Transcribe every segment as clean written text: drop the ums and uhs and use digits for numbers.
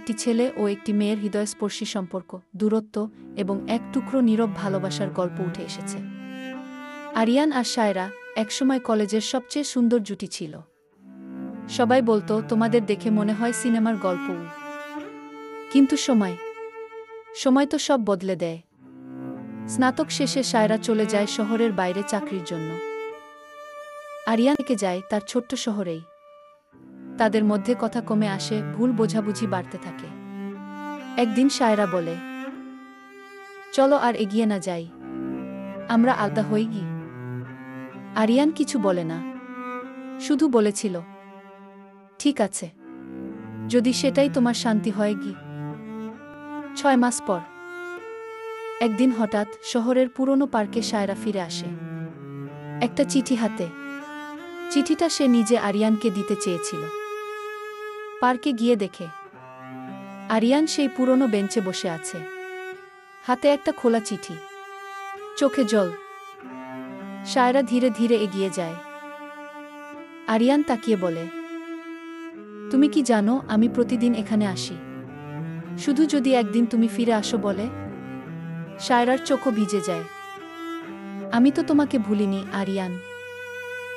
একটি ছেলে ও একটি মেয়ের হৃদয়স্পর্শী সম্পর্ক, দূরত্ব এবং এক টুকরো নীরব ভালোবাসার গল্প উঠে এসেছে। আরিয়ান আর সায়রা একসময় কলেজের সবচেয়ে সুন্দর জুটি ছিল। সবাই বলতো, তোমাদের দেখে মনে হয় সিনেমার গল্প। কিন্তু সময় তো সব বদলে দেয়। স্নাতক শেষে সায়রা চলে যায় শহরের বাইরে চাকরির জন্য। আরিয়ান থেকে যায় তার ছোট্ট শহরেই। তাদের মধ্যে কথা কমে আসে, ভুল বোঝাবুঝি বাড়তে থাকে। একদিন সায়রা বলে, চলো আর এগিয়ে না যাই, আমরা আলাদা হই গি। আরিয়ান কিছু বলে না, শুধু বলেছিল, ঠিক আছে, যদি সেটাই তোমার শান্তি হয় গি। 6 মাস পর একদিন হঠাৎ শহরের পুরনো পার্কে সায়রা ফিরে আসে, একটা চিঠি হাতে। চিঠিটা সে নিজে আরিয়ানকে দিতে চেয়েছিল। পার্কে গিয়ে দেখে আরিয়ান সেই পুরনো বেঞ্চে বসে আছে, হাতে একটা খোলা চিঠি, চোখে জল। সায়রা ধীরে ধীরে এগিয়ে যায়। আরিয়ান তাকিয়ে বলে, তুমি কি জানো আমি প্রতিদিন এখানে আসি, শুধু যদি একদিন তুমি ফিরে আসো বলে। সায়রার চোখও ভিজে যায়। আমি তো তোমাকে ভুলিনি আরিয়ান,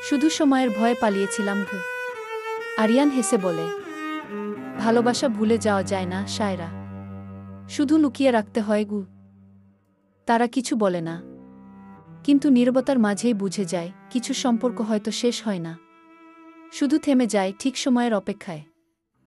শুধু সময়ের ভয়ে পালিয়েছিলাম। আরিয়ান হেসে বলে, ভালোবাসা ভুলে যাওয়া যায় না সায়রা, শুধু লুকিয়ে রাখতে হয় গু। তারা কিছু বলে না, কিন্তু নীরবতার মাঝেই বুঝে যায় কিছু সম্পর্ক হয়তো শেষ হয় না, শুধু থেমে যায় ঠিক সময়ের অপেক্ষায়।